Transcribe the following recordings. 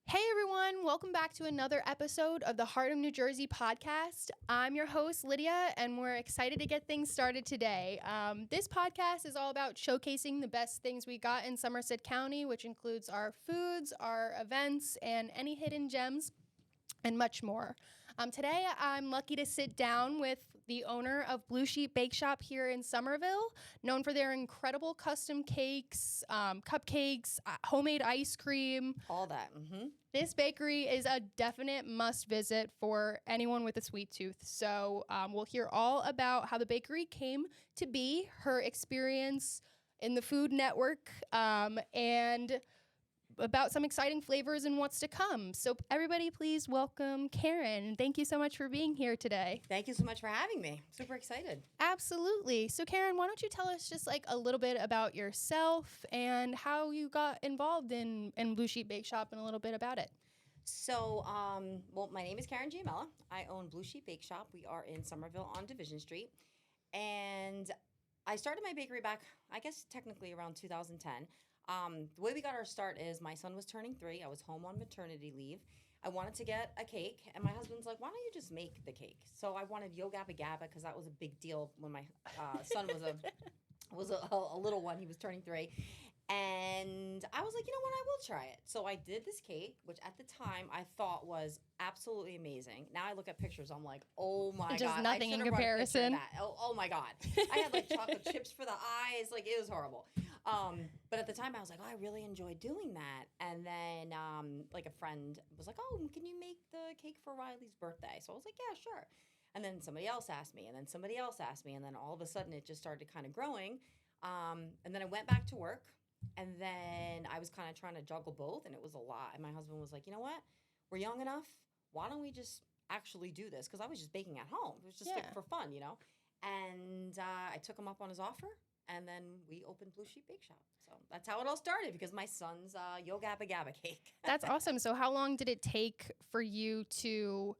Hey everyone, welcome back to another episode of the Heart of New Jersey podcast. I'm your host, Lydia, and we're excited to get things started today. This podcast is all about showcasing the best things we got in Somerset County, which includes our foods, our events, and any hidden gems, and much more. Today, I'm lucky to sit down with the owner of Blue Sheep Bake Shop here in Somerville, known for their incredible custom cakes, cupcakes, homemade ice cream. All that. Mm-hmm. This bakery is a definite must visit for anyone with a sweet tooth. So we'll hear all about how the bakery came to be, her experience in the Food Network, and about some exciting flavors and what's to come. So everybody, please welcome Karin. Thank you so much for being here today. Thank you so much for having me. Super excited. Absolutely. So Karin, why don't you tell us just like a little bit about yourself and how you got involved in Blue Sheep Bake Shop and a little bit about it. So, my name is Karin Giamella. I own Blue Sheep Bake Shop. We are in Somerville on Division Street. And I started my bakery back, I guess, technically around 2010. The way we got our start is my son was turning 3. I was home on maternity leave. I wanted to get a cake, and my husband's like, why don't you just make the cake? So I wanted Yo Gabba Gabba because that was a big deal when my son was a little one. He was turning 3. And I was like, you know what, I will try it. So I did this cake, which at the time I thought was absolutely amazing. Now I look at pictures, I'm like, oh my God. Just nothing in comparison. Oh my God. I had like chocolate chips for the eyes. Like, it was horrible. But at the time I was like, oh, I really enjoyed doing that. And then like a friend was like, oh, can you make the cake for Riley's birthday? So I was like, yeah, sure. And then somebody else asked me, and then somebody else asked me. And then all of a sudden it just started kind of growing. And then I went back to work. And then I was kind of trying to juggle both, and it was a lot. And my husband was like, you know what? We're young enough. Why don't we just actually do this? Because I was just baking at home. It was just like for fun, you know? And I took him up on his offer, and then we opened Blue Sheep Bake Shop. So that's how it all started, because my son's Yo Gabba Gabba cake. That's awesome. So how long did it take for you to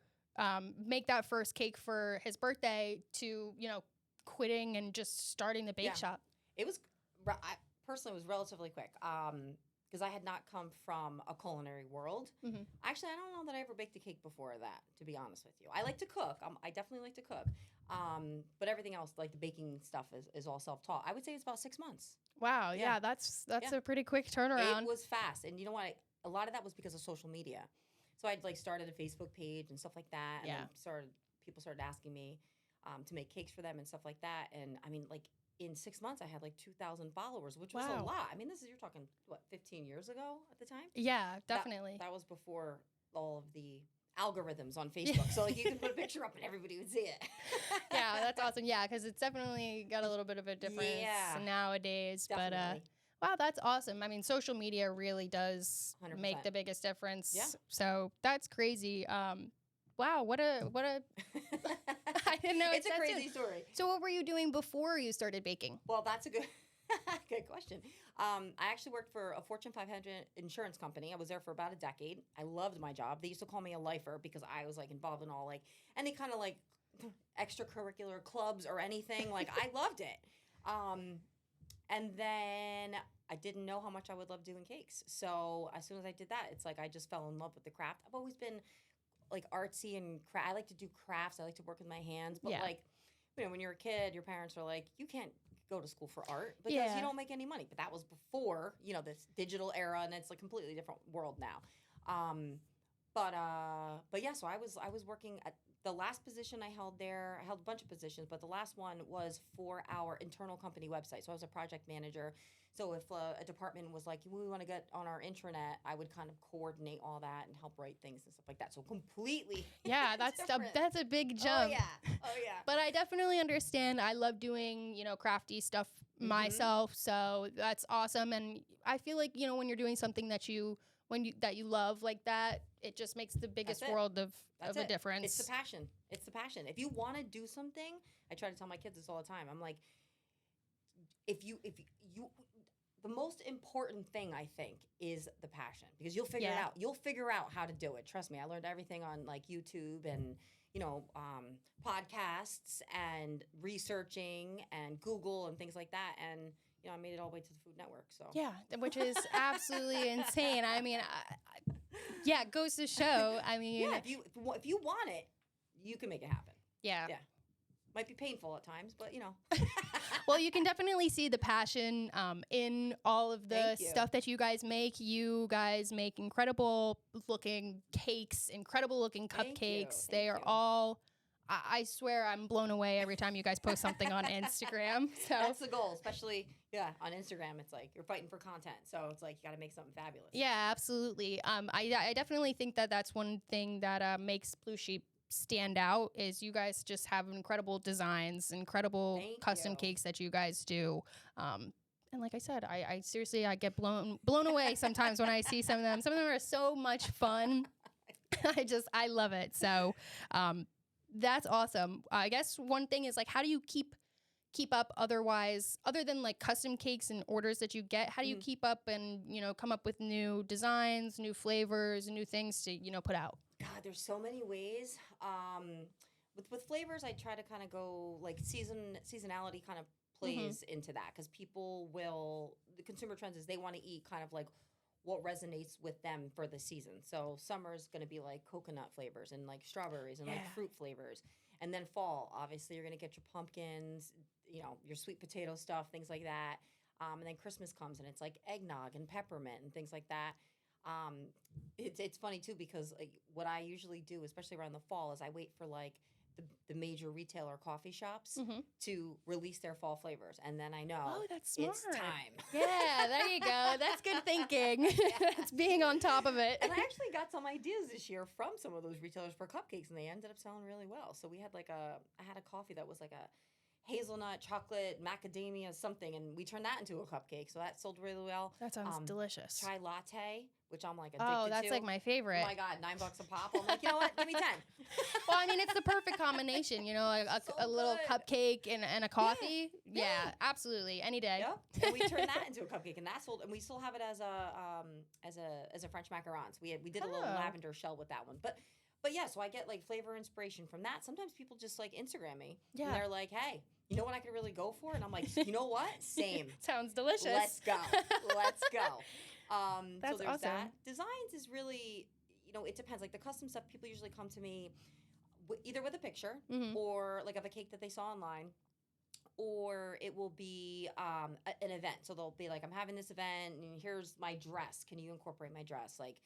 make that first cake for his birthday to, quitting and just starting the bake shop? It was... Personally, it was relatively quick because I had not come from a culinary world. Mm-hmm. Actually, I don't know that I ever baked a cake before that, to be honest with you. I like to cook. I definitely like to cook. But everything else, like the baking stuff, is all self-taught. I would say it's about 6 months. Wow. Yeah, that's a pretty quick turnaround. It was fast. And you know what? A lot of that was because of social media. So I'd like started a Facebook page and stuff like that. And then people started asking me to make cakes for them and stuff like that. And I mean, like, in 6 months, I had like 2,000 followers, which was a lot. I mean, you're talking, 15 years ago at the time? Yeah, definitely. That was before all of the algorithms on Facebook. So, like, you could put a picture up and everybody would see it. Yeah, that's awesome. Yeah, because it's definitely got a little bit of a difference nowadays. Definitely. But, wow, that's awesome. I mean, social media really does 100%. Make the biggest difference. Yeah. So that's crazy. Wow, what a I didn't know it's a crazy story. So what were you doing before you started baking? Well, that's a good question. I actually worked for a Fortune 500 insurance company. I was there for about a decade. I loved my job. They used to call me a lifer because I was like involved in all like any kind of like extracurricular clubs or anything. Like, I loved it. And then I didn't know how much I would love doing cakes. So as soon as I did that, it's like I just fell in love with the craft. I've always been like artsy and I like to do crafts. I like to work with my hands. But like, when you're a kid, your parents are like, you can't go to school for art because you don't make any money. But that was before, this digital era, and it's a completely different world now. But yeah, so I was working at the last position I held there. I held a bunch of positions, but the last one was for our internal company website. So I was a project manager. So if a department was like, we want to get on our intranet, I would kind of coordinate all that and help write things and stuff like that. So completely that's a big jump. Oh yeah. But I definitely understand. I love doing, crafty stuff myself. So that's awesome. And I feel like, when you're doing something that you love like that, it just makes the biggest world of a difference. It's the passion. If you want to do something, I try to tell my kids this all the time. I'm like, if you the most important thing, I think, is the passion, because you'll figure it out. You'll figure out how to do it. Trust me. I learned everything on like YouTube and, podcasts and researching and Google and things like that. And, I made it all the way to the Food Network. So yeah, which is absolutely insane. I mean, Yeah, it goes to show. I mean, Yeah, if you want it, you can make it happen. yeah. Yeah. Might be painful at times, but you know. Well, you can definitely see the passion in all of the Thank you. stuff that you guys make. You guys make incredible looking cakes, incredible looking Thank you. cupcakes. Thank They are you. all, I swear I'm blown away every time you guys post something on Instagram. So That's the goal, especially on Instagram. It's like you're fighting for content, so it's like you got to make something fabulous. yeah, absolutely. I definitely think that that's one thing that makes Blue Sheep stand out is you guys just have incredible designs, incredible Thank custom you. cakes that you guys do. And like I said, I seriously I get blown away sometimes when I see some of them. Some of them are so much fun. I love it. So that's awesome. I guess one thing is like, how do you keep up other than like custom cakes and orders that you get? How do you keep up and come up with new designs, new flavors, new things to put out? God, there's so many ways. With flavors, I try to kind of go like seasonality kind of plays into that because the consumer trends is they want to eat kind of like what resonates with them for the season. So summer is going to be like coconut flavors and like strawberries and like fruit flavors. And then fall, obviously, you're going to get your pumpkins, your sweet potato stuff, things like that. And then Christmas comes and it's like eggnog and peppermint and things like that. It's funny too because like what I usually do, especially around the fall, is I wait for like the major retailer coffee shops to release their fall flavors, and then I know that's smart. it's time. Yeah, there you go. That's good thinking. It's being on top of it. And I actually got some ideas this year from some of those retailers for cupcakes, and they ended up selling really well. So we had I had a coffee that was like a hazelnut, chocolate, macadamia, something, and we turned that into a cupcake. So that sold really well. That sounds delicious. Chai latte, which I'm like addicted to. Oh, that's like my favorite. Oh my God, $9 a pop. I'm like, you know what? Give me 10. Well, I mean, it's the perfect combination, like a little cupcake and a coffee. Yeah, absolutely, any day. Yep. And we turned that into a cupcake, and that sold. And we still have it as a French macarons. We did a little lavender shell with that one, but yeah. So I get like flavor inspiration from that. Sometimes people just like Instagram me, and they're like, hey. You know what I could really go for? And I'm like, you know what? Same. Sounds delicious. Let's go. Let's go. That's so there's awesome. that. Designs is really, it depends. Like the custom stuff, people usually come to me either with a picture or like of a cake that they saw online, or it will be an event. So they'll be like, I'm having this event and here's my dress. Can you incorporate my dress? Like,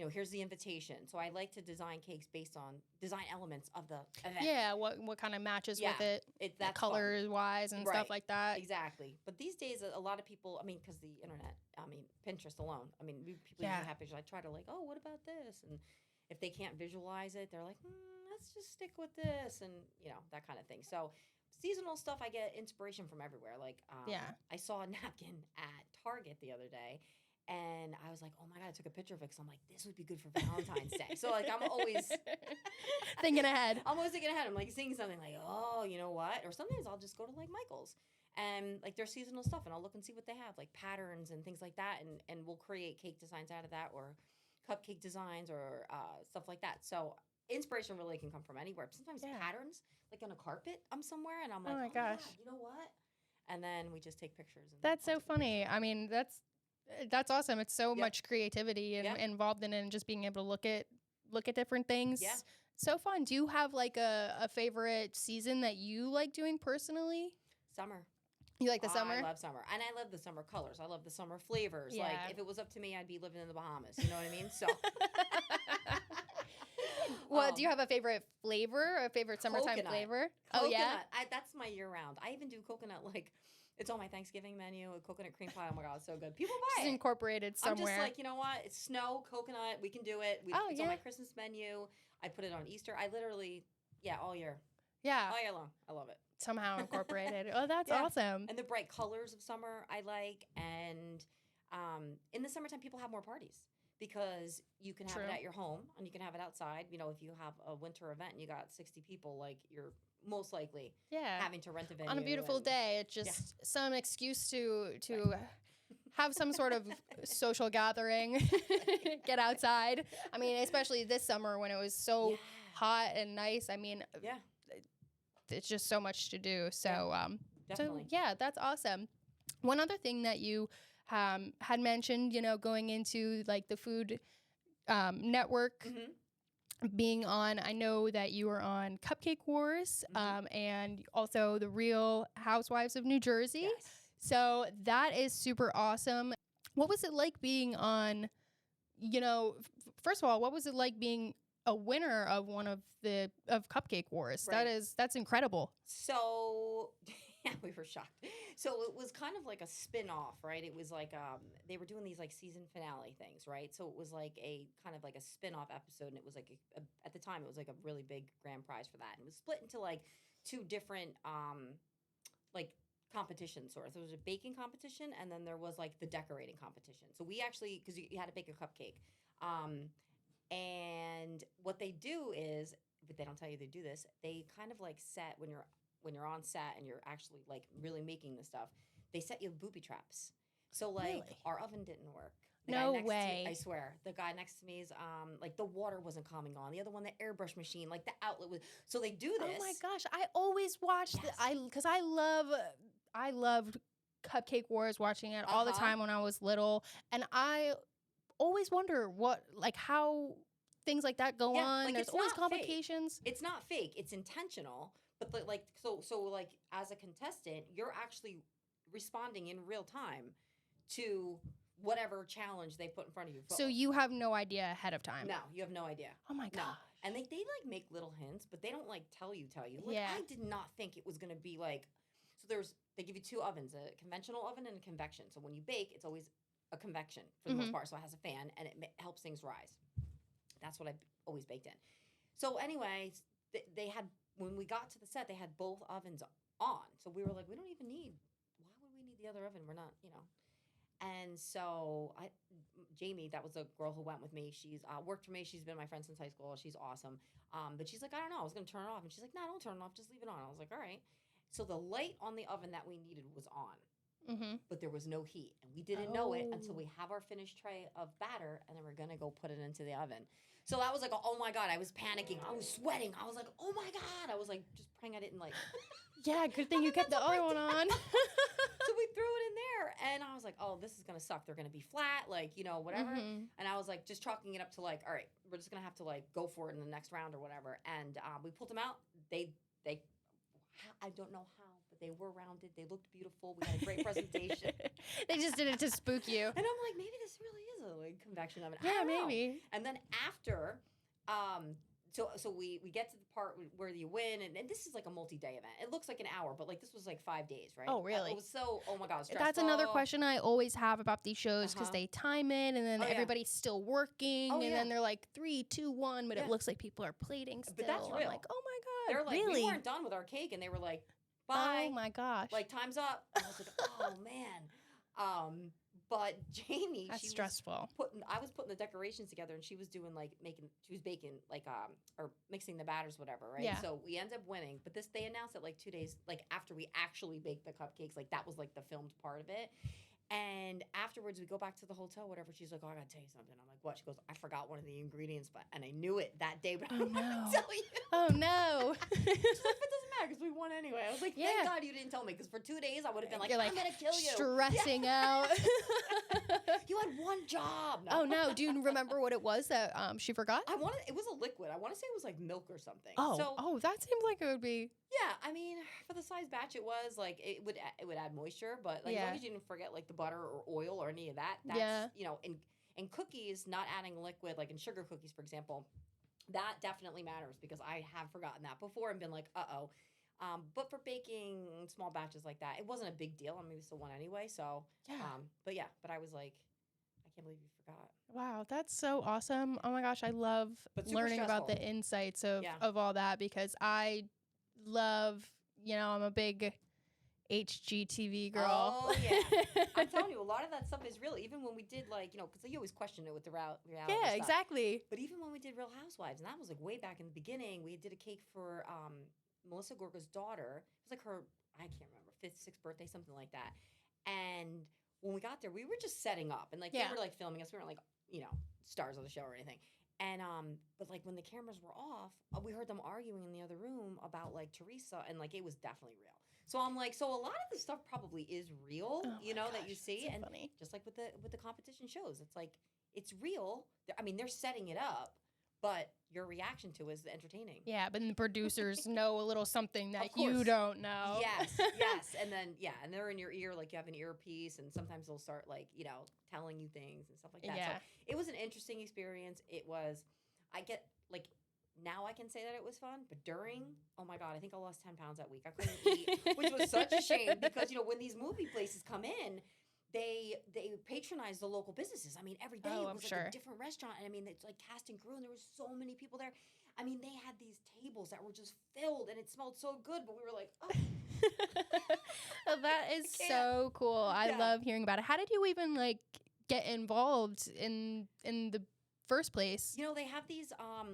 here's the invitation. So I like to design cakes based on design elements of the event. Yeah, what kind of matches with it, that's colors-wise and stuff like that. Exactly. But these days, a lot of people, because the internet, Pinterest alone, people usually have pictures. I try to like, oh, what about this? And if they can't visualize it, they're like, let's just stick with this and, that kind of thing. So seasonal stuff, I get inspiration from everywhere. Like, I saw a napkin at Target the other day. And I was like, oh my God, I took a picture of it because I'm like, this would be good for Valentine's Day. So like, I'm always thinking ahead. I'm always thinking ahead. I'm like seeing something like, oh, you know what? Or sometimes I'll just go to like Michael's and like their seasonal stuff and I'll look and see what they have, like patterns and things like that. And we'll create cake designs out of that or cupcake designs or stuff like that. So inspiration really can come from anywhere. Sometimes patterns, like on a carpet, I'm somewhere and I'm like, oh my gosh, God, you know what? And then we just take pictures. And that's so funny. I mean, that's awesome. It's so much creativity involved in it and just being able to look at different things. Yeah. So fun. Do you have like a favorite season that you like doing personally? Summer. You like the summer? I love summer. And I love the summer colors. I love the summer flavors. Yeah. Like if it was up to me, I'd be living in the Bahamas. You know what I mean? So well, do you have a favorite flavor, a favorite summertime flavor? Coconut. Oh yeah. That's my year round. I even do coconut like it's on my Thanksgiving menu, a coconut cream pie. Oh my God, it's so good. People buy it. It's incorporated somewhere. I'm just like, you know what? It's snow, coconut. We can do it. It's on my Christmas menu. I put it on Easter. I literally, all year. Yeah. All year long. I love it. Somehow incorporated. Oh, that's awesome. And the bright colors of summer I like. And in the summertime, people have more parties because you can have it at your home and you can have it outside. If you have a winter event and you got 60 people, like you're most likely having to rent a venue. On a beautiful day, it's just some excuse to have some sort of social gathering, get outside. I mean, especially this summer when it was so hot and nice. I mean, it's just so much to do. So, definitely. That's awesome. One other thing that you had mentioned, going into like the food network. Mm-hmm. Being on, I know that you were on Cupcake Wars, and also the Real Housewives of New Jersey. Yes. So that is super awesome. What was it like being on, first of all, what was it like being a winner of one of Cupcake Wars? Right. That's incredible. So yeah, we were shocked. So it was kind of like a spin-off, right? It was like they were doing these like season finale things, right? So it was like a kind of like a spin-off episode, and it was like at the time it was like a really big grand prize for that. And it was split into like two different like competitions sort of. There was a baking competition, and then there was like the decorating competition. So we actually, because you had to bake a cupcake. And what they do is, but they don't tell you they do this, they kind of like set when you're on set and you're actually like really making the stuff, they set you booby traps. So like Really? our oven didn't work. The No guy next way. to me, I swear. The guy next to me is like the water wasn't coming on. The other one, the airbrush machine, like the outlet was. So they do this. Oh my gosh, I always watch because I loved Cupcake Wars, watching it all the time when I was little, and I always wonder how things like that go on. Like, There's it's always not complications. Fake. It's not fake. It's intentional. But like so like as a contestant, you're actually responding in real time to whatever challenge they put in front of you. So you have no idea ahead of time. No, you have no idea. Oh my No. god. And they like make little hints, but they don't like tell you. Like, Yeah. I did not think it was gonna be like. So they give you two ovens, a conventional oven and a convection. So when you bake, it's always a convection for the most part. So it has a fan and it helps things rise. That's what I always baked in. So anyway, they had, when we got to the set, they had both ovens on. So we were like, why would we need the other oven? We're not, And so Jamie, that was a girl who went with me. She's worked for me. She's been my friend since high school. She's awesome. But she's like, I don't know. I was going to turn it off. And she's like, no, don't turn it off. Just leave it on. I was like, all right. So the light on the oven that we needed was on. But there was no heat, and we didn't know it until we have our finished tray of batter, and then we're gonna go put it into the oven. So that was like, oh my god, I was panicking, I was sweating, I was like, oh my god, I was like just praying I didn't like. Yeah, good thing you kept the other one on. So we threw it in there, and I was like, oh, this is gonna suck. They're gonna be flat, like whatever. And I was like, just chalking it up to like, all right, we're just gonna have to like go for it in the next round or whatever. And we pulled them out. They I don't know how, but they were rounded. They looked beautiful. We had a great presentation. They just did it to spook you. And I'm like, maybe this really is a like convection oven. Yeah, maybe. And then after, so we get to the part where you win, and this is like a multi-day event. It looks like an hour, but like this was like 5 days, right? Oh, really? It was so, oh my god, stressful. That's another question I always have about these shows, because they time it, and then everybody's still working, and then they're like 3, 2, 1, but it looks like people are plating still. But that's real. I'm like, oh my god, they're like, really? We weren't done with our cake, and they were like, bye. Oh my gosh. Like, time's up. I was like, oh man. But Jamie, That's she stressful. I was putting the decorations together, and she was doing like she was baking like or mixing the batters, whatever, right? Yeah. So we ended up winning, but they announced it like 2 days like after we actually baked the cupcakes. Like that was like the filmed part of it. And afterwards, we go back to the hotel, whatever. She's like, oh, I gotta tell you something. I'm like, what? She goes, I forgot one of the ingredients, and I knew it that day, but I don't want to tell you. Oh, no. She's like, it doesn't matter because we won anyway. I was like, thank God you didn't tell me, because for 2 days, I would have been like, I'm going to kill you. Stressing out. You had one job. No. Oh, no. Do you remember what it was that she forgot? It was a liquid. I want to say it was like milk or something. Oh, that seems like it would be. Yeah, I mean, for the size batch it was, like, it would add moisture, but like as long as you didn't forget like the butter or oil or any of that, that's, in cookies, not adding liquid, like in sugar cookies, for example, that definitely matters, because I have forgotten that before and been like, uh-oh. But for baking small batches like that, it wasn't a big deal. I mean, we still won anyway, so. Yeah. But I was like, I can't believe you forgot. Wow, that's so awesome. Oh my gosh, I love learning about the insights of all that, because I love, I'm a big HGTV girl. Oh, yeah. I'm telling you, a lot of that stuff is real. Even when we did, like, because you always question it with the reality Yeah, stuff. exactly. But even when we did Real Housewives, and that was like way back in the beginning, we did a cake for Melissa Gorga's daughter. It was like her, I can't remember, 5th, 6th birthday, something like that. And when we got there, we were just setting up, and like they were like filming us. We weren't like, stars of the show or anything. And but like when the cameras were off, we heard them arguing in the other room about like Teresa, and like it was definitely real. So I'm like, so a lot of this stuff probably is real, that you see, so and funny. just like with the competition shows, it's like it's real. I mean, they're setting it up, but your reaction to it is entertaining. Yeah, but then the producers know a little something that Of course. you don't know. Yes, yes. And then, and they're in your ear, like you have an earpiece, and sometimes they'll start, like, telling you things and stuff like that. Yeah. So it was an interesting experience. It was, now I can say that it was fun, but during, oh my God, I think I lost 10 pounds that week. I couldn't eat, which was such a shame because, when these movie places come in, they patronize the local businesses. I mean, every day it was like a different restaurant. And I mean, it's like cast and crew, and there was so many people there. I mean, they had these tables that were just filled, and it smelled so good, but we were like, oh. Well, that is so cool. I love hearing about it. How did you even, get involved in the first place? They have these,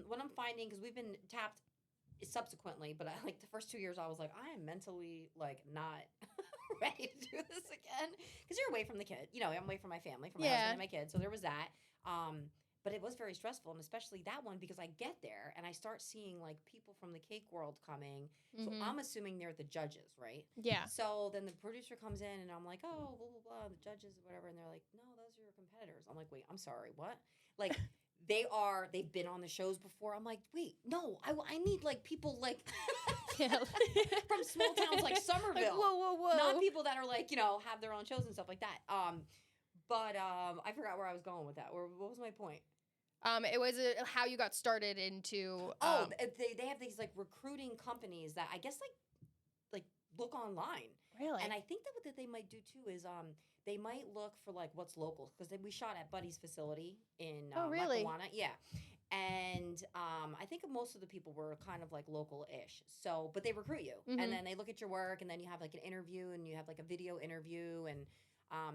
what I'm finding, because we've been tapped subsequently, but the first 2 years I was like, I am mentally not ready to do this again, because you're away from the kid. I'm away from my family, from my husband and my kids, so there was that. But it was very stressful, and especially that one, because I get there and I start seeing people from the cake world coming. So I'm assuming they're the judges, right? Yeah. So then the producer comes in and I'm like, oh, blah, blah, blah, the judges, whatever. And they're like, no, those are your competitors. I'm like, wait, I'm sorry, what? They've been on the shows before. I'm like, wait, no, I need people from small towns like Somerville. Whoa. Not people that are have their own shows and stuff like that. But I forgot where I was going with that. What was my point? It was how you got started into. They have these recruiting companies that I guess like look online. Really? And I think that what they might do too is they might look for what's local, because we shot at Buddy's facility in really? Lackawanna. Yeah. And I think most of the people were kind of local-ish. So, but they recruit you, and then they look at your work, and then you have an interview, and you have a video interview, and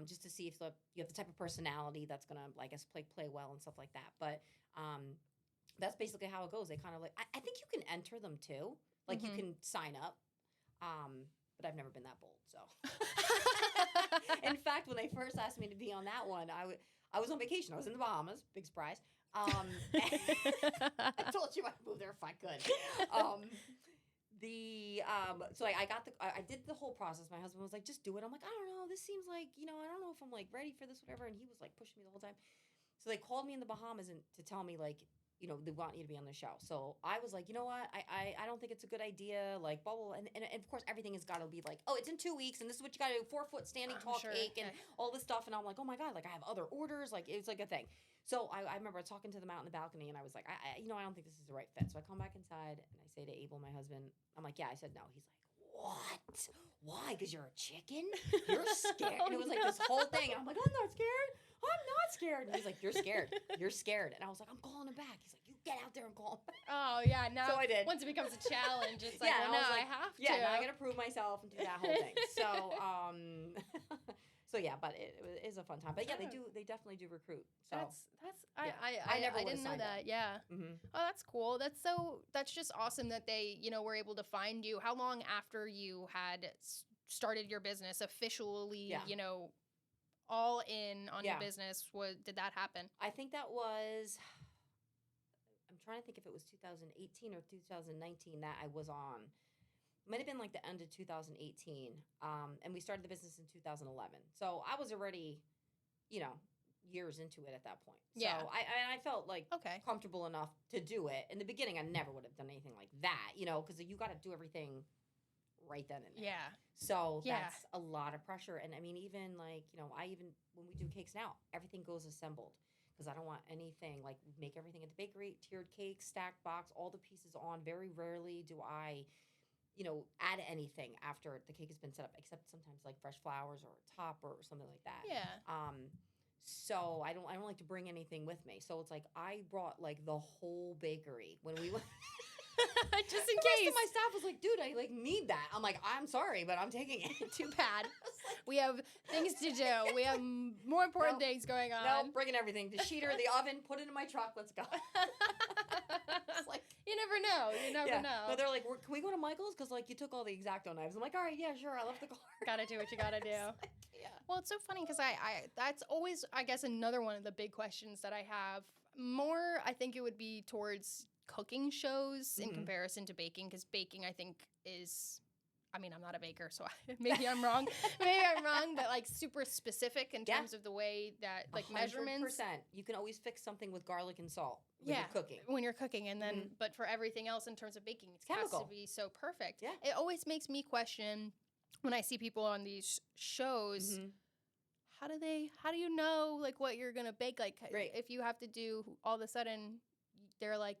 just to see if you have the type of personality that's gonna, I guess, play well and stuff like that. But that's basically how it goes. They kind of I think you can enter them too. You can sign up. But I've never been that bold. So, in fact, when they first asked me to be on that one, I was on vacation. I was in the Bahamas. Big surprise. I told you I'd move there if I could. So I did the whole process. My husband was like, just do it. I'm like, I don't know. This seems I don't know if I'm ready for this, whatever. And he was pushing me the whole time. So they called me in the Bahamas to tell me they want you to be on the show. So I was like, you know what? I don't think it's a good idea. Blah, blah, blah. And of course, everything has got to be oh, it's in 2 weeks, and this is what you got to do: 4-foot standing tall cake and all this stuff. And I'm like, oh my God, I have other orders. It's a thing. So I remember talking to them out in the balcony, and I was like, I don't think this is the right fit. So I come back inside, and I say to Abel, my husband, I'm like, yeah. I said no. He's like, what? Why? Because you're a chicken? You're scared? And it was this whole thing. And I'm like, I'm not scared. I'm not scared. And he's like, you're scared. You're scared. And I was like, I'm calling him back. He's like, you get out there and call him back. Oh, yeah. Now, so I did. Once it becomes a challenge, it's I have to. Yeah, now I got to prove myself and do that whole thing. So, so yeah, but it is a fun time. But yeah, they definitely do recruit. So I didn't know that. Yeah. Mm-hmm. Oh, that's cool. That's just awesome that they, were able to find you. How long after you had started your business officially, all in on your business, did that happen? I think that was, I'm trying to think if it was 2018 or 2019 that I was on. Might have been the end of 2018. And we started the business in 2011. So I was already, years into it at that point. Yeah. So I felt comfortable enough to do it. In the beginning, I never would have done anything like that, because you got to do everything right then and there. Yeah. So that's a lot of pressure. And I mean, even when we do cakes now, everything goes assembled. Because I don't want anything, make everything at the bakery, tiered cakes, stacked box, all the pieces on. Very rarely do I add anything after the cake has been set up, except sometimes fresh flowers or a topper or something like that. Yeah. So I don't like to bring anything with me. So it's I brought the whole bakery when we went. Just in the case. Rest of my staff was like, dude, I need that. I'm like, I'm sorry, but I'm taking it. Too bad. We have things to do. We have more important things going on. No, bringing everything. The sheeter, the oven, put it in my truck. Let's go. You never know. You never know. But they're like, can we go to Michael's? Because you took all the X-Acto knives. I'm like, all right, yeah, sure. I left the car. Gotta do what you gotta do. Yeah. Well, it's so funny because I that's always, I guess, another one of the big questions that I have. More, I think it would be towards cooking shows in comparison to baking, because baking, I think, is I mean, I'm not a baker, so maybe I'm wrong. But like super specific in terms of the way that like 100%. measurements. You can always fix something with garlic and salt when you're cooking. When you're cooking. And then, but for everything else in terms of baking, it has to be so perfect. Yeah. It always makes me question when I see people on these shows, how do you know like what you're going to bake? Like if you have to do all of a sudden, they're like,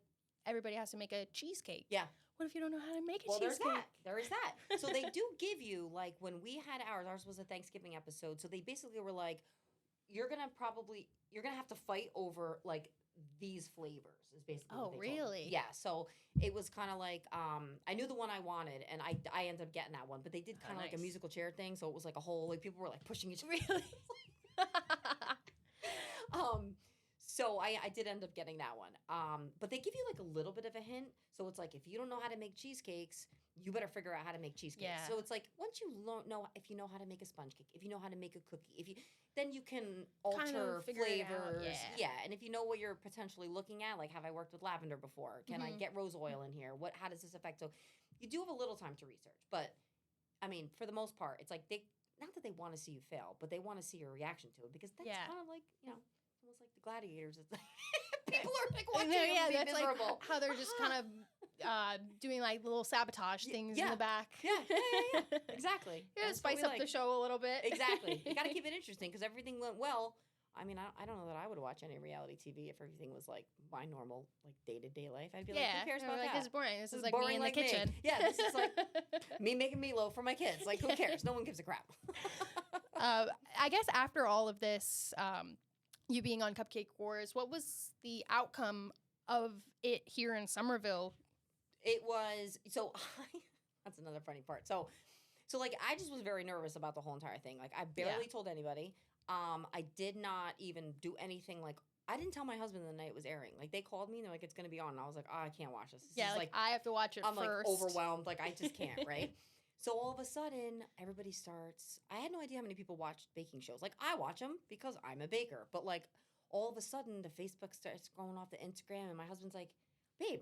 everybody has to make a cheesecake. Yeah. What if you don't know how to make a cheesecake? Well, there is that. So they do give you, like, when we had ours was a Thanksgiving episode. So they basically were like, you're going to have to fight over, like, these flavors is basically what they told me. Really? Yeah. So it was kind of like, I knew the one I wanted, and I ended up getting that one. But they did kind of like a musical chair thing. So it was like a whole, like, people were, like, pushing each other. Really? So I did end up getting that one. But they give you like a little bit of a hint. So it's like, if you don't know how to make cheesecakes, you better figure out how to make cheesecakes. Yeah. So it's like, once you know, if you know how to make a sponge cake, if you know how to make a cookie, then you can alter flavors. Yeah. And if you know what you're potentially looking at, like, have I worked with lavender before? Can I get rose oil in here? How does this affect? So you do have a little time to research. But I mean, for the most part, it's like not that they want to see you fail, but they want to see your reaction to it, because that's kind of like, almost like the gladiators. It's like people are like watching them be that's miserable. Like how they're just kind of doing like little sabotage things in the back. Yeah. Exactly. Spice up the show a little bit. Exactly. You got to keep it interesting, because everything went well. I mean, I don't know that I would watch any reality TV if everything was like my normal, like, day-to-day life. I'd be like, who cares about that? This is boring. This is like boring, me in like the kitchen. Yeah, this is like me making meatloaf for my kids. Like, who cares? No one gives a crap. I guess after all of this, you being on Cupcake Wars, what was the outcome of it here in Somerville? It was, that's another funny part. So like, I just was very nervous about the whole entire thing. Like, I barely told anybody. I did not even do anything. Like, I didn't tell my husband the night it was airing. Like, they called me and they're like, it's going to be on. And I was like, oh, I can't watch this. This is like, I have to watch it I'm first. I'm like overwhelmed. Like, I just can't, right? So all of a sudden, everybody starts. I had no idea how many people watched baking shows. Like, I watch them because I'm a baker. But like, all of a sudden, the Facebook starts going off the Instagram, and my husband's like, babe,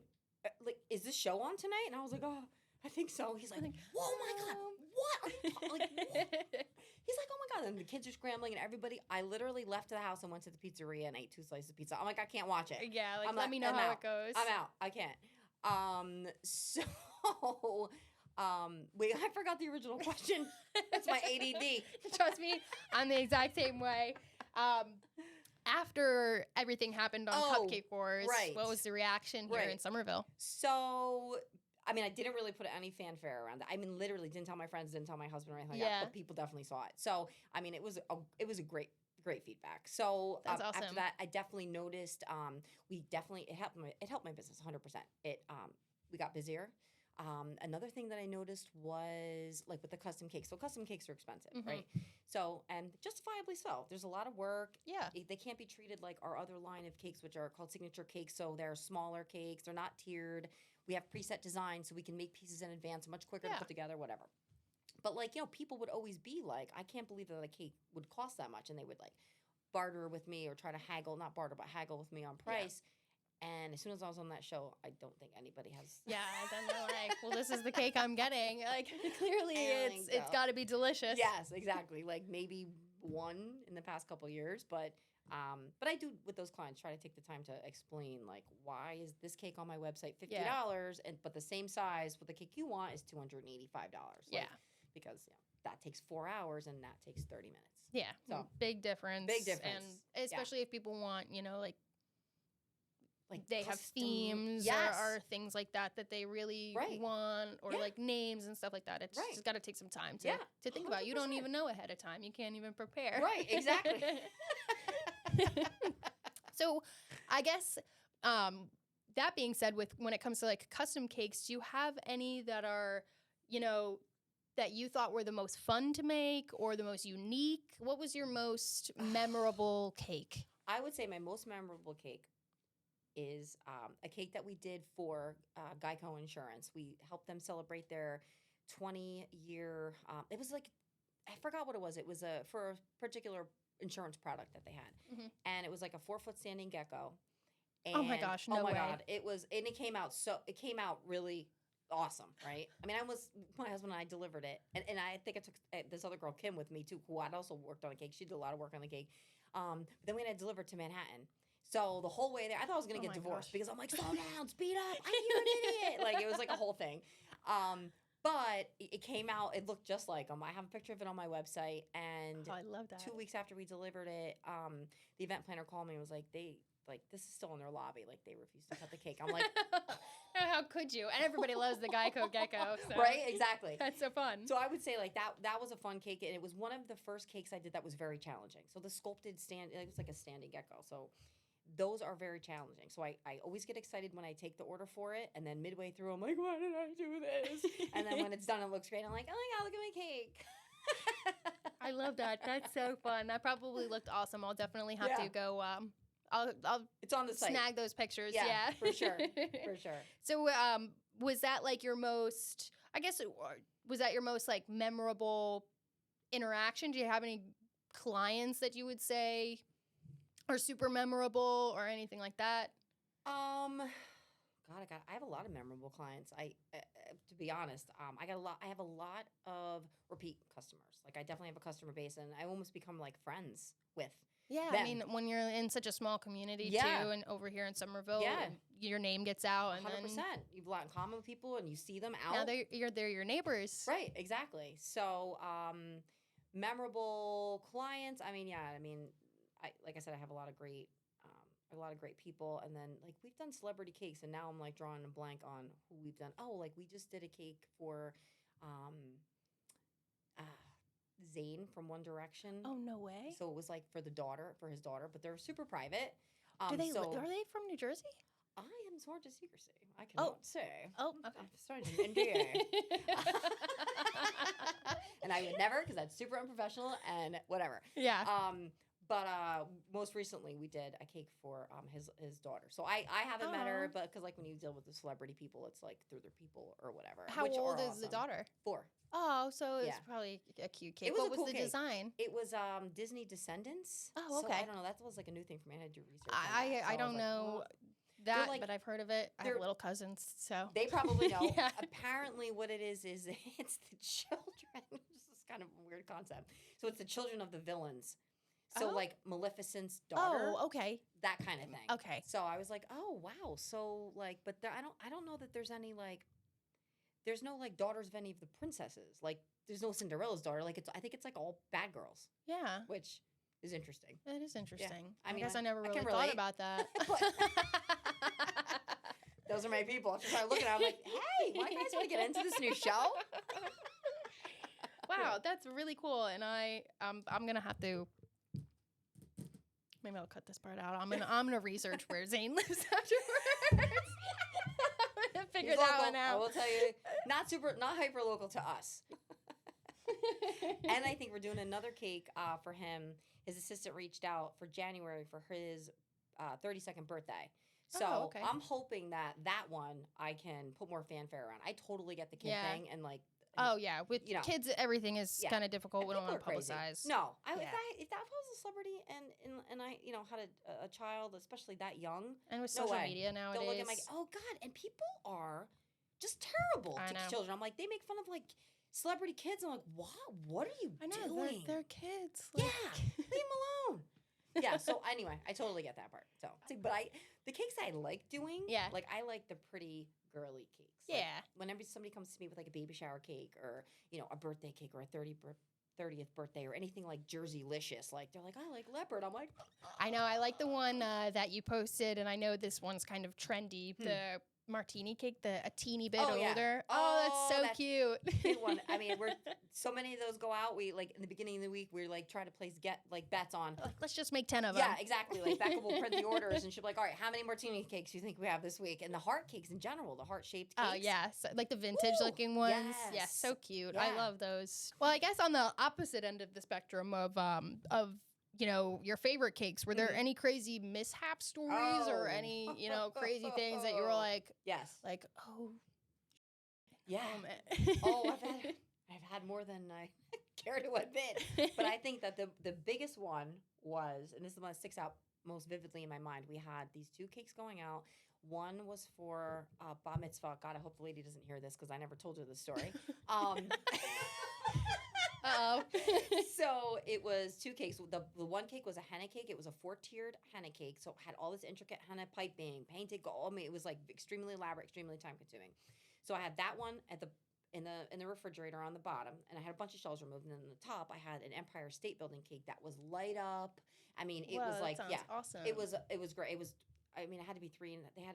like, is this show on tonight? And I was like, oh, I think so. He's like, oh my God, what are you talking? Like, what? He's like, oh my God. And the kids are scrambling, and everybody, I literally left the house and went to the pizzeria and ate 2 slices of pizza. I'm like, I can't watch it. Yeah, like, let me know how it goes. I'm out. I can't. Wait, I forgot the original question. That's my ADD. Trust me, I'm the exact same way. After everything happened on Cupcake Wars, what was the reaction here in Somerville? So, I mean, I didn't really put any fanfare around it. I mean, literally didn't tell my friends, didn't tell my husband or anything like that, but people definitely saw it. So, I mean, it was a great feedback. So that's awesome. After that, I definitely noticed. It helped my business 100%. We got busier. Another thing that I noticed was, like, with the custom cakes. So custom cakes are expensive, right? So, and justifiably so. There's a lot of work. Yeah. They can't be treated like our other line of cakes, which are called signature cakes. So they're smaller cakes. They're not tiered. We have preset designs, so we can make pieces in advance, much quicker to put together, whatever. But, like, people would always be like, I can't believe that a cake would cost that much. And they would, like, barter with me or try to haggle with me on price. And as soon as I was on that show, I don't think anybody has. Yeah, then they're like, well, this is the cake I'm getting. Like, clearly it's got to be delicious. Yes, exactly. Like, maybe one in the past couple of years. But I do, with those clients, try to take the time to explain, like, why is this cake on my website $50, but the same size with the cake you want is $285. Like, because that takes 4 hours and that takes 30 minutes. Yeah, so big difference. Big difference. And especially if people want, like they have themes or things like that they really want, or like names and stuff like that. It's just got to take some time to think about. You don't even know ahead of time. You can't even prepare. Right, exactly. So I guess that being said, when it comes to like custom cakes, do you have any that are, that you thought were the most fun to make or the most unique? What was your most memorable cake? I would say my most memorable cake is a cake that we did for Geico Insurance. We helped them celebrate their 20-year. It was like, I forgot what it was. It was for a particular insurance product that they had, and it was like a 4-foot standing gecko. And, oh my gosh! No way. God! It was, and it came out really awesome, right? I mean, my husband and I delivered it. And I think I took this other girl, Kim, with me too, who had also worked on a cake. She did a lot of work on the cake. But then we had to deliver it to Manhattan. So the whole way there, I thought I was going to get divorced because I'm like, slow down, speed up. You're an idiot. Like, it was like a whole thing. But it came out, it looked just like them. I have a picture of it on my website. And I love that. 2 weeks after we delivered it, the event planner called me and was like, this is still in their lobby. Like, they refused to cut the cake. I'm like, how could you? And everybody loves the Geico Gecko. So. Right? Exactly. That's so fun. So I would say like that was a fun cake. And it was one of the first cakes I did that was very challenging. So the sculpted it was like a standing gecko. So those are very challenging. So I always get excited when I take the order for it. And then midway through, I'm like, why did I do this? And then when it's done, it looks great. I'm like, oh my God, look at my cake. I love that. That's so fun. That probably looked awesome. I'll definitely have to go. I'll it's on the site. Snag those pictures. Yeah, for sure, for sure. So was that like your most? I guess was that your most like memorable interaction? Do you have any clients that you would say are super memorable or anything like that? God, I have a lot of memorable clients. To be honest, I have a lot of repeat customers. Like, I definitely have a customer base, and I almost become like friends with. Yeah, them. I mean, when you're in such a small community too, and over here in Somerville, your name gets out, and 100%. You've a lot in common with people, and you see them out. Now they're your neighbors, right? Exactly. So, memorable clients. I mean, like I said, I have a lot of great people, and then like we've done celebrity cakes, and now I'm like drawing a blank on who we've done. Oh, like we just did a cake for, Zayn from One Direction. Oh, no way. So it was like for his daughter, but they're super private. Are they from New Jersey? I am sworn to secrecy. I cannot say. Oh, okay. I'm signed an NDA. And I would never, because that's super unprofessional and whatever. Yeah. But most recently we did a cake for his daughter. So I haven't met her, but because like when you deal with the celebrity people, it's like through their people or whatever. How old is the daughter? 4. Oh, so it's probably a cute cake. What was the design? It was Disney Descendants. Oh, okay. So I don't know. That was like a new thing for me. I had to do research. I don't know that, but I've heard of it. I have little cousins, so they probably know. Yeah. Apparently, what it is it's the children. This is kind of a weird concept. So it's the children of the villains. So like Maleficent's daughter. Oh, okay. That kind of thing. Okay. So I was like, oh wow. So like, but I don't know that there's any like. There's no like daughters of any of the princesses. Like there's no Cinderella's daughter. Like I think it's like all bad girls. Yeah. Which is interesting. It is interesting. Yeah. I guess I never really thought about that. Those are my people. After I look at it, I'm like, hey, why guys want to get into this new show? Wow, that's really cool. And I'm gonna have to. Maybe I'll cut this part out. I'm gonna research where Zayn lives afterwards. Figure that one out. I will tell you, not hyper local to us. And I think we're doing another cake for him. His assistant reached out for January for his 32nd birthday. So I'm hoping that one I can put more fanfare around. I totally get the kid thing and like. Oh yeah, with kids, everything is kind of difficult. We don't want to publicize. No, if that was a celebrity and I had a child, especially that young, and with social media nowadays, they'll look at like, oh God, and people are just terrible to children. I'm like, they make fun of like celebrity kids. I'm like, what are you doing? They're kids. Like, leave them alone. Yeah. So anyway, I totally get that part. So, but the cakes I like doing, like I like the pretty girly cakes. Like, whenever somebody comes to me with like a baby shower cake or a birthday cake or a 30th birthday or anything like Jersey-licious, like they're like, I like leopard. I'm like, I know. I like the one that you posted, and I know this one's kind of trendy. The martini cake, a teeny bit older. Oh, that's so cute. Good one. I mean, we're so many of those go out. We like in the beginning of the week, we're like trying to get bets on. Let's just make 10 of them. Yeah, exactly. Like Becca will print the orders, and she'll be like, all right, how many martini cakes do you think we have this week? And the heart cakes in general, the heart-shaped cakes. Oh, yeah. So, like the vintage-looking ones. Yes. Yeah, so cute. Yeah. I love those. Well, I guess on the opposite end of the spectrum of your favorite cakes, were there any crazy mishap stories or any, crazy things that you were like, like, oh, yeah. I've had more than I care to admit. But I think that the biggest one was, and this is the one that sticks out most vividly in my mind, we had these 2 cakes going out. One was for bar mitzvah. God, I hope the lady doesn't hear this because I never told her this story. Uh-oh. So it was 2 cakes. The one cake was a henna cake. It was a 4-tiered henna cake. So it had all this intricate henna piping, painted gold. I mean, it was like extremely elaborate, extremely time consuming. So I had that one at the in the refrigerator on the bottom, and I had a bunch of shells removed. And then on the top, I had an Empire State Building cake that was light up. I mean, it was like, that sounds awesome. it was great. It was, I mean, it had to be 3, and they had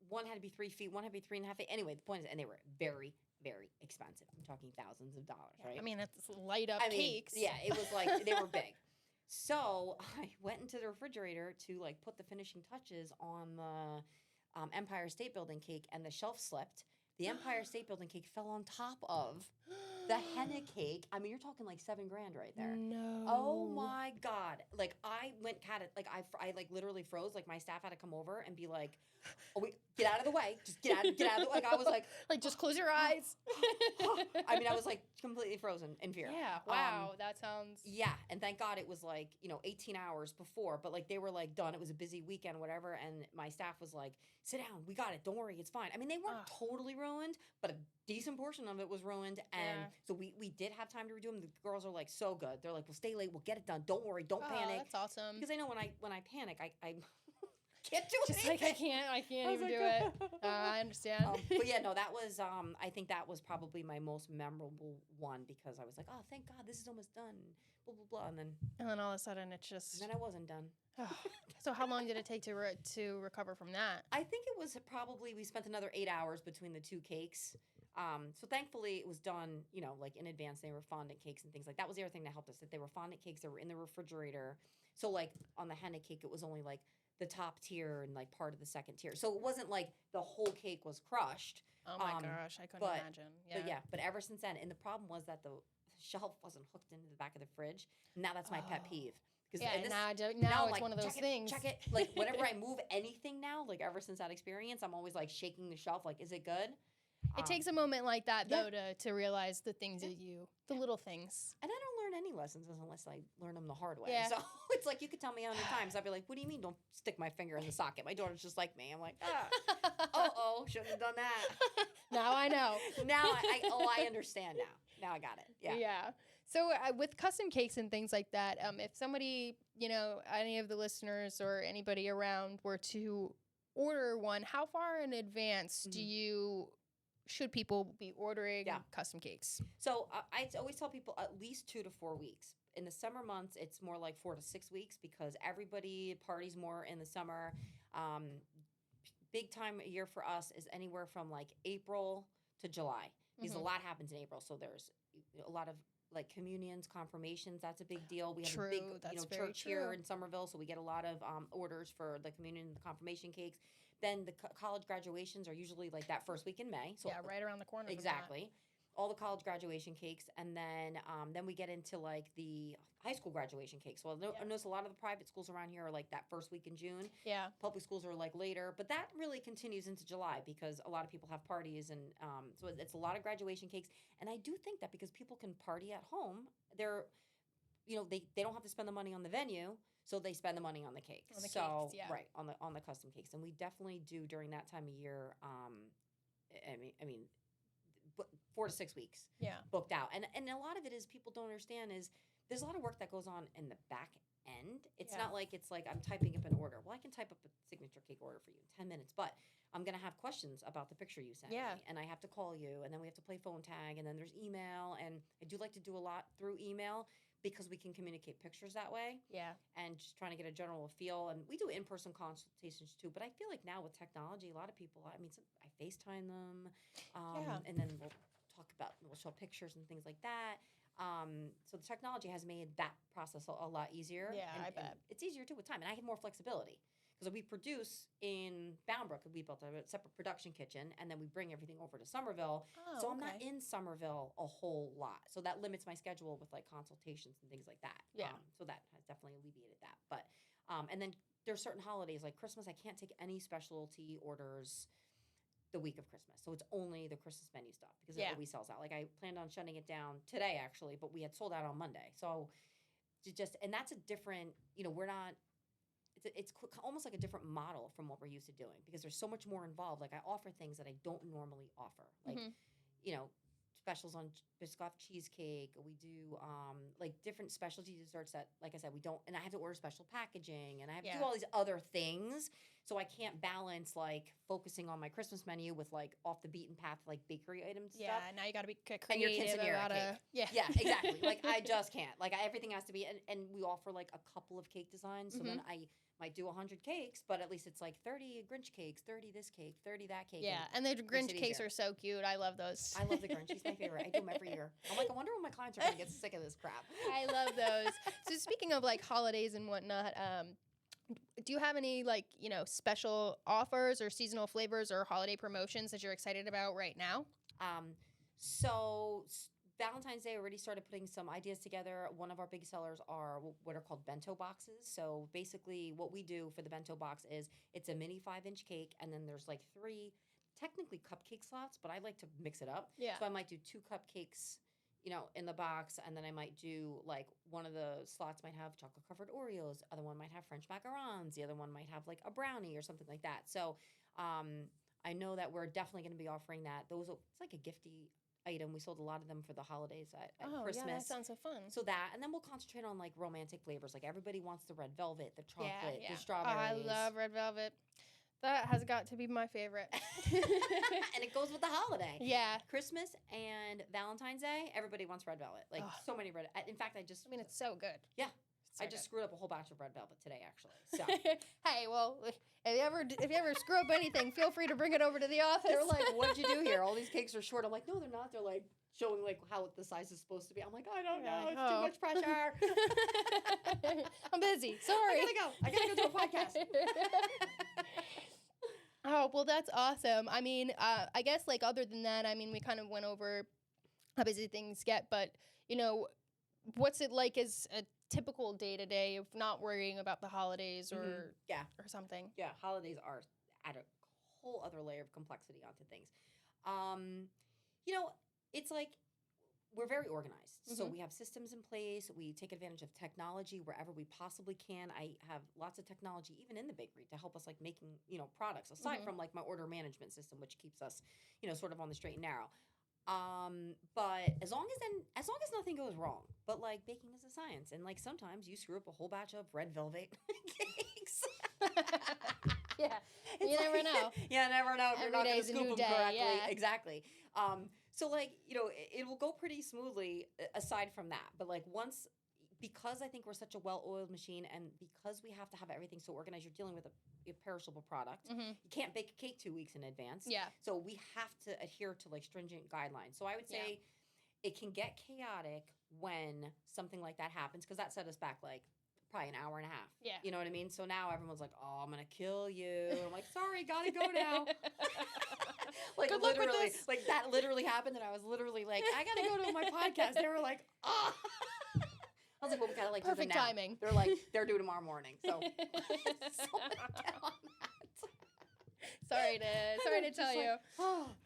one had to be 3 feet, one had to be 3.5 feet. Anyway, the point is, and they were very, very expensive. I'm talking thousands of dollars, right? I mean, that's light up cakes. Yeah, it was like they were big. So I went into the refrigerator to like put the finishing touches on the Empire State Building cake, and the shelf slipped. The Empire State Building cake fell on top of the henna cake. I mean, you're talking like $7,000 right there. No. Oh my God! Like I went like I like literally froze. Like my staff had to come over and be like, "Oh, wait, get out of the way! Just get out of the way!" Like I was like, just close your eyes. I mean, I was like completely frozen in fear. Yeah. Wow. That sounds. Yeah, and thank God it was like 18 hours before, but like they were like done. It was a busy weekend, whatever, and my staff was like, "Sit down, we got it. Don't worry, it's fine." I mean, they weren't totally ruined, but a decent portion of it was ruined, and so we did have time to redo them. The girls are like so good. They're like, "We'll stay late. We'll get it done. Don't worry. Don't panic." That's awesome. Because I know when I panic, I can't do Just anything. like I can't even do it. I understand. But yeah, no, that was I think that was probably my most memorable one because I was like, oh, thank God, this is almost done. Blah blah blah, and then all of a sudden it's just. And then I wasn't done. So how long did it take to recover from that? I think it was probably we spent another 8 hours between the 2 cakes. So thankfully it was done, like in advance. They were fondant cakes and things like that. Was the other thing that helped us, that they were fondant cakes that were in the refrigerator. So like on the henna cake, it was only like the top tier and like part of the second tier. So it wasn't like the whole cake was crushed. Oh my gosh, I couldn't imagine. Yeah. But ever since then, and the problem was that the shelf wasn't hooked into the back of the fridge. Now that's my pet peeve. Yeah, now it's like, one of those things. Check it. Like whenever I move anything now, like ever since that experience, I'm always like shaking the shelf. Like, is it good? It takes a moment like that though to realize the things that the little things. And I don't learn any lessons unless I learn them the hard way. Yeah. So it's like you could tell me 100 times. I'd be like, what do you mean don't stick my finger in the socket? My daughter's just like me. I'm like, shouldn't have done that. Now I know. Now I understand now. Now I got it. Yeah. Yeah. So with custom cakes and things like that, if somebody, any of the listeners or anybody around were to order one, how far in advance should people be ordering custom cakes? So I always tell people at least 2 to 4 weeks. In the summer months, it's more like 4 to 6 weeks because everybody parties more in the summer. Big time a year for us is anywhere from like April to July because a lot happens in April. So there's a lot of like communions, confirmations. That's a big deal. We have a big church here in Somerville, so we get a lot of orders for the communion and the confirmation cakes. Then the college graduations are usually like that first week in May. So right around the corner. Exactly. All the college graduation cakes, and then we get into like the high school graduation cakes. Well, I notice a lot of the private schools around here are like that first week in June. Yeah. Public schools are like later, but that really continues into July because a lot of people have parties, and so it's a lot of graduation cakes. And I do think that because people can party at home, they're, they don't have to spend the money on the venue. So they spend the money on the cakes. Right, on the custom cakes. And we definitely do during that time of year, I mean 4 to 6 weeks booked out. And a lot of it is people don't understand is there's a lot of work that goes on in the back end. It's not like it's like I'm typing up an order. Well, I can type up a signature cake order for you in 10 minutes, but I'm going to have questions about the picture you sent me. And I have to call you, and then we have to play phone tag, and then there's email. And I do like to do a lot through email because we can communicate pictures that way. Yeah. And just trying to get a general feel. And we do in-person consultations too. But I feel like now with technology, a lot of people, I FaceTime them. And then we'll show pictures and things like that. So the technology has made that process a lot easier. Yeah, I bet. And it's easier too with time. And I have more flexibility. Because we produce in Bound Brook, we built a separate production kitchen, and then we bring everything over to Somerville. So I'm not in Somerville a whole lot. So that limits my schedule with like consultations and things like that. Yeah. So that has definitely alleviated that. But and then there's certain holidays like Christmas. I can't take any specialty orders the week of Christmas. So it's only the Christmas menu stuff because it always sells out. Like I planned on shutting it down today actually, but we had sold out on Monday. So and that's a different, we're not. almost like a different model from what we're used to doing because there's so much more involved. Like I offer things that I don't normally offer, like you know, specials on Biscoff cheesecake. We do like different specialty desserts that, like I said, we don't. And I have to order special packaging, and I have to do all these other things. So I can't balance like focusing on my Christmas menu with like off the beaten path like bakery items. Yeah, stuff. now you got to be creative. And your quinceanera cake. Yeah, Exactly. Like I just can't. Like everything has to be. And we offer like a couple of cake designs. So then I might do 100 cakes, but at least it's like 30 Grinch cakes, 30 this cake, 30 that cake. Yeah, and the Grinch cakes are so cute. I love those. I love the Grinch. He's my favorite. I do them every year. I'm like, I wonder when my clients are going to get sick of this crap. I love those. So speaking of like holidays and whatnot, do you have any like, you know, special offers or seasonal flavors or holiday promotions that you're excited about right now? So Valentine's Day already started putting some ideas together. One of our big sellers are what are called bento boxes. So basically what we do for the bento box is it's a mini 5-inch cake, and then there's like 3 technically cupcake slots, but I like to mix it up. Yeah. So I might do 2 cupcakes, you know, in the box, and then I might do like one of the slots might have chocolate covered Oreos, the other one might have French macarons, the other one might have like a brownie or something like that. So I know that we're definitely going to be offering that. It's like a gifty item. We sold a lot of them for the holidays at Christmas. Yeah, that sounds so fun. So that, and then we'll concentrate on like romantic flavors. Like everybody wants the red velvet, the chocolate, the Oh, strawberries. I love red velvet. That has got to be my favorite. And it goes with the holiday. Yeah. Christmas and Valentine's Day, everybody wants red velvet. Like so many red. In fact, I mean, it's so good. Yeah. So I just screwed up a whole batch of red velvet today, actually. So hey, well, if you ever screw up anything, feel free to bring it over to the office. They're like, "What'd you do here? All these cakes are short." I'm like, "No, they're not. They're like showing like how the size is supposed to be." I'm like, "I don't know. It's too much pressure." I'm busy. Sorry. I gotta go to a podcast. Oh, well, that's awesome. I mean, I guess like other than that, I mean, we kind of went over how busy things get, but you know, what's it like as a typical day to day of not worrying about the holidays or or something? Yeah, holidays are add a whole other layer of complexity onto things. You know, it's like we're very organized. So we have systems in place. We take advantage of technology wherever we possibly can. I have lots of technology even in the bakery to help us like making, you know, products aside from like my order management system, which keeps us, you know, sort of on the straight and narrow. But as long as nothing goes wrong, but like baking is a science, and like sometimes you screw up a whole batch of red velvet cakes. Yeah, you never know. Yeah, never know if you're not going to scoop them correctly. Yeah. Exactly. So like, you know, it will go pretty smoothly aside from that. But like because I think we're such a well-oiled machine, and because we have to have everything so organized, you're dealing with a perishable product. You can't bake a cake 2 weeks in advance. Yeah. So we have to adhere to like stringent guidelines. So I would say it can get chaotic when something like that happens, because that set us back like probably an hour and a half. Yeah. You know what I mean? So now everyone's like, "Oh, I'm gonna kill you." And I'm like, "Sorry, gotta go now." Like Good luck with literally, this. like that literally happened, and I was literally like, "I gotta go to my podcast." They were like, "Ah." I was like, "Well, we gotta like Perfect do it now." timing. They're like, "They're due tomorrow morning." So, so get on that. Sorry to tell you.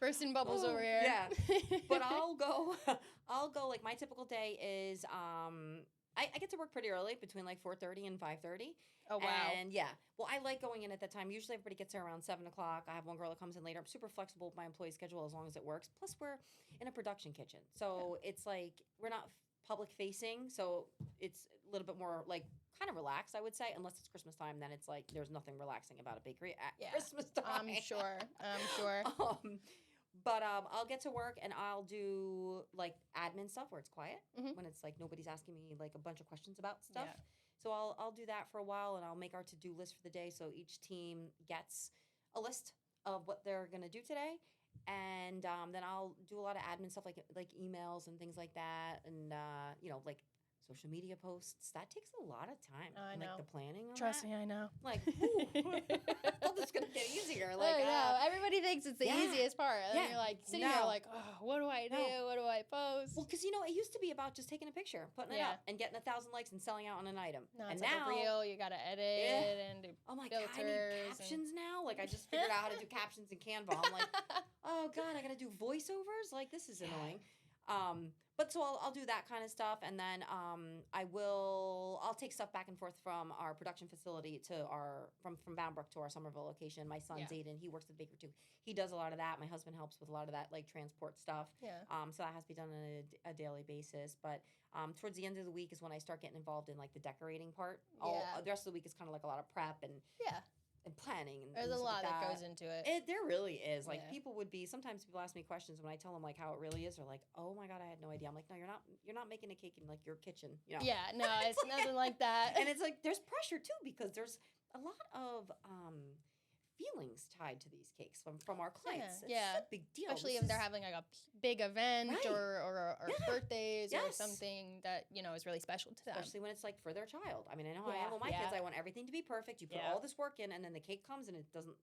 Bursting bubbles over here. Yeah. But I'll go like my typical day is I get to work pretty early, between like 4:30 and 5:30. Oh, wow. And yeah, well, I like going in at that time. Usually everybody gets there around 7 o'clock. I have one girl that comes in later. I'm super flexible with my employee schedule as long as it works. Plus we're in a production kitchen. So it's like we're not public facing. So it's a little bit more like kind of relaxed, I would say, unless it's Christmas time. Then it's like there's nothing relaxing about a bakery at Christmas time. I'm sure. But I'll get to work and I'll do like admin stuff where it's quiet, when it's like nobody's asking me like a bunch of questions about stuff. Yeah. So I'll do that for a while, and I'll make our to-do list for the day. So each team gets a list of what they're gonna do today, and then I'll do a lot of admin stuff like emails and things like that, and you know, like social media posts. That takes a lot of time. I know. Like the planning on Trust that. me, I know. Like, ooh, I thought this was gonna get easier. Like, I know. Everybody thinks it's the easiest part. And Yeah. you're like sitting there like, oh, what do I do? What do I post? well, because you know, it used to be about just taking a picture, putting it up, and getting 1,000 likes and selling out on an item. No, and it's like now, a reel. You got to edit and do oh my God, I need filters. captions now. Like, I just figured out how to do captions in Canva. I'm like, oh God, I got to do voiceovers. Like, this is annoying. But so I'll do that kind of stuff, and then I'll take stuff back and forth from our production facility to from Boundbrook to our Somerville location. My son Zayden, he works at the bakery too. He does a lot of that. My husband helps with a lot of that, like transport stuff. Yeah. So that has to be done on a daily basis. But towards the end of the week is when I start getting involved in like the decorating part. The rest of the week is kind of like a lot of prep and planning. And there's a lot that goes into it. There really is. Like sometimes people ask me questions when I tell them like how it really is. They're like, "Oh my God, I had no idea." I'm like, "No, you're not making a cake in like your kitchen, you know." Yeah, no, it's nothing like that. And it's like there's pressure too because there's a lot of feelings tied to these cakes from our clients. It's a big deal. Especially if they're having like a big event or birthdays or Yes. something that, is really special to them. Especially when it's like for their child. I mean, I know how I am with my kids. I want everything to be perfect. You put all this work in and then the cake comes and it doesn't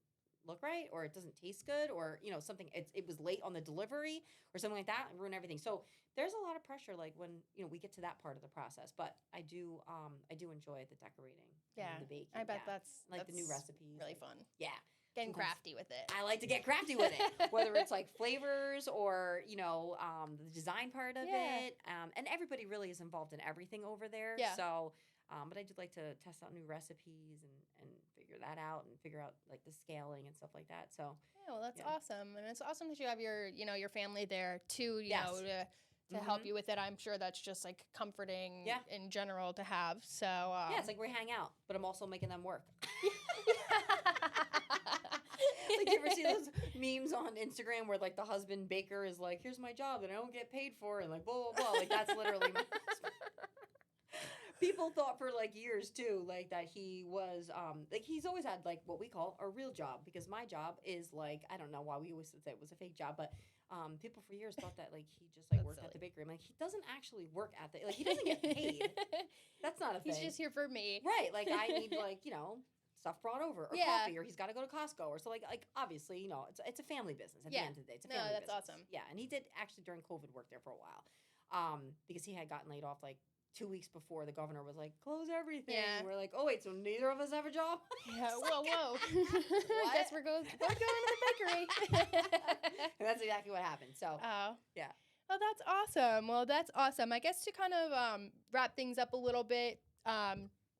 look right or it doesn't taste good or, something, it was late on the delivery or something like that and ruin everything. So there's a lot of pressure like when, we get to that part of the process. But I do enjoy the decorating and the baking. I bet that's the new recipes. Really fun. Yeah. Getting crafty with it. I like to get crafty with it, whether it's like flavors or, the design part of it. And everybody really is involved in everything over there. Yeah. So, but I do like to test out new recipes and figure that out and figure out like the scaling and stuff like that. So, yeah, well, that's awesome. And it's awesome that you have your family there too, you know, to help you with it. I'm sure that's just like comforting in general to have. So, it's like we hang out, but I'm also making them work. Like, you ever see those memes on Instagram where, like, the husband baker is like, here's my job that I don't get paid for, and, like, blah, blah, blah. Like, that's literally my husband. People thought for, like, years, too, like, that he was, like, he's always had, like, what we call a real job, because my job is, like, I don't know why we always say it was a fake job, but people for years thought that, like, he just, like, worked at the bakery. I'm like, he doesn't actually work at the, like, he doesn't get paid. That's not a thing. He's just here for me. Right. Like, I need, like, stuff brought over, or coffee, or he's got to go to Costco, or so like obviously, it's a family business at the end of the day. It's a family business. That's awesome. Yeah, and he did actually during COVID work there for a while, because he had gotten laid off like 2 weeks before the governor was like, close everything. Yeah. We're like, oh wait, so neither of us have a job? Yeah, whoa. I guess we're going to the bakery. And that's exactly what happened. So, yeah. Oh, that's awesome. Well, that's awesome. I guess to kind of wrap things up a little bit,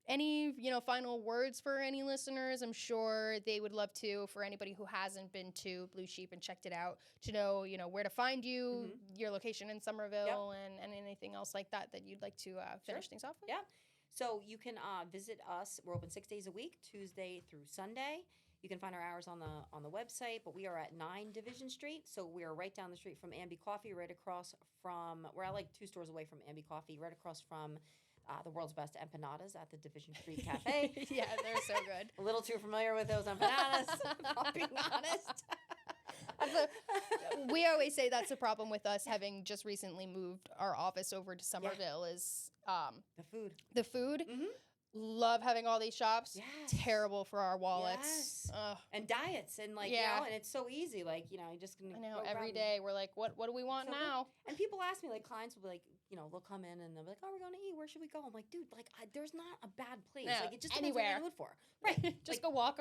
any, final words for any listeners? I'm sure they would love to, for anybody who hasn't been to Blue Sheep and checked it out, to know, where to find you, your location in Somerville, and anything else like that you'd like to finish things off with. Yeah. So you can visit us. We're open 6 days a week, Tuesday through Sunday. You can find our hours on the website, but we are at 9 Division Street. So we are right down the street from Ambi Coffee, right across from, we're like 2 stores away from Ambi Coffee, right across from the world's best empanadas at the Division Street Cafe. Yeah, they're so good. A little too familiar with those empanadas, if I'm being honest. We always say that's the problem with us having just recently moved our office over to Somerville is the food. Mm-hmm. Love having all these shops. Yes. Terrible for our wallets. Yes. And diets and and it's so easy. Like, you just gonna. I know every day we're like, what do we want now? Good. And people ask me, like, clients will be like, they'll come in and they'll be like, oh, we're going to eat. Where should we go? I'm like, dude, like, there's not a bad place. No, like, it just depends anywhere. what you're in the mood for. Right. Just go walk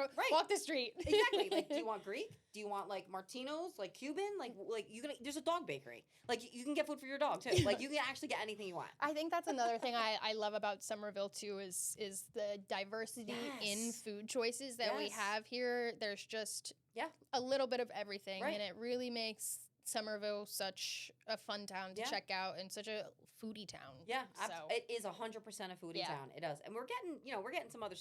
the street. Exactly. Like, do you want Greek? Do you want like Martino's, like Cuban? Like there's a dog bakery. Like, you can get food for your dog too. Like, you can actually get anything you want. I think that's another thing I love about Somerville too is the diversity in food choices that we have here. There's just a little bit of everything, and it really makes Somerville such a fun town to check out and such a foodie town. Yeah, so. It is 100% a foodie town. It does, and we're getting some other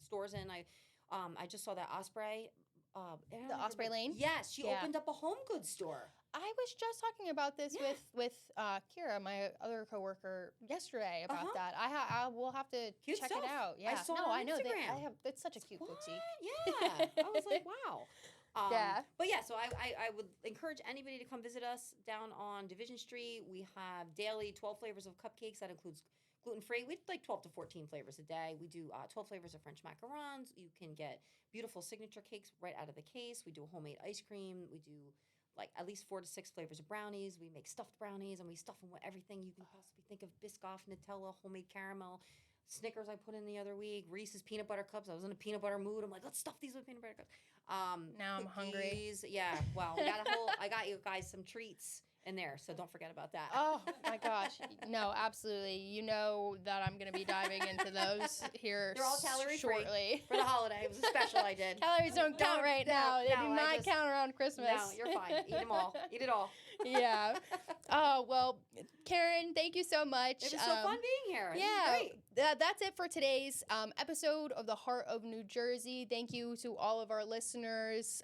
stores in. I just saw that Osprey. The Osprey Lane? Yes, she opened up a home goods store. I was just talking about this with Kira, my other coworker, yesterday about that. I will have to check it out. Yeah, I saw it on Instagram. It's such a cute boutique. Yeah, I was like, wow. But so I would encourage anybody to come visit us down on Division Street. We have daily 12 flavors of cupcakes. That includes gluten-free. We do like 12 to 14 flavors a day. We do 12 flavors of French macarons. You can get beautiful signature cakes right out of the case. We do homemade ice cream. We do like at least 4 to 6 flavors of brownies. We make stuffed brownies, and we stuff them with everything you can possibly think of: Biscoff, Nutella, homemade caramel. Snickers I put in the other week. Reese's peanut butter cups. I was in a peanut butter mood. I'm like, let's stuff these with peanut butter cups. Now I'm hungry. Yeah. Well, I got you guys some treats. in there, so don't forget about that. Oh my gosh. No, absolutely. You know that I'm going to be diving into those here They're all calorie shortly. free for the holiday. It was a special I did. Calories don't count right now. They do not count around Christmas. No, you're fine. Eat them all. Eat it all. Yeah. Oh, well, Karin, thank you so much. It was so fun being here. Yeah. This is great. That's it for today's episode of the Heart of New Jersey. Thank you to all of our listeners.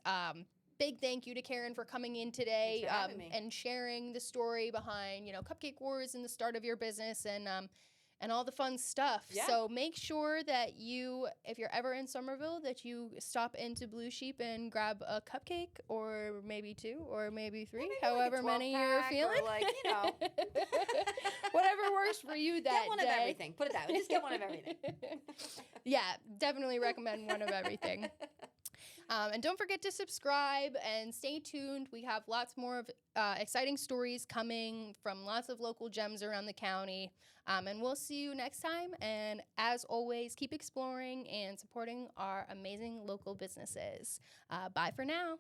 Big thank you to Karin for coming in today Thanks for having me. and sharing the story behind, Cupcake Wars and the start of your business and all the fun stuff. Yeah. So make sure that if you're ever in Somerville, that you stop into Blue Sheep and grab a cupcake or maybe 2 or maybe 3, Maybe however like a many 12 you're pack feeling. or Whatever works for you that get one day. of everything. Put it that way. Just get one of everything. Yeah, definitely recommend one of everything. And don't forget to subscribe and stay tuned. We have lots more of exciting stories coming from lots of local gems around the county. And we'll see you next time. And as always, keep exploring and supporting our amazing local businesses. Bye for now.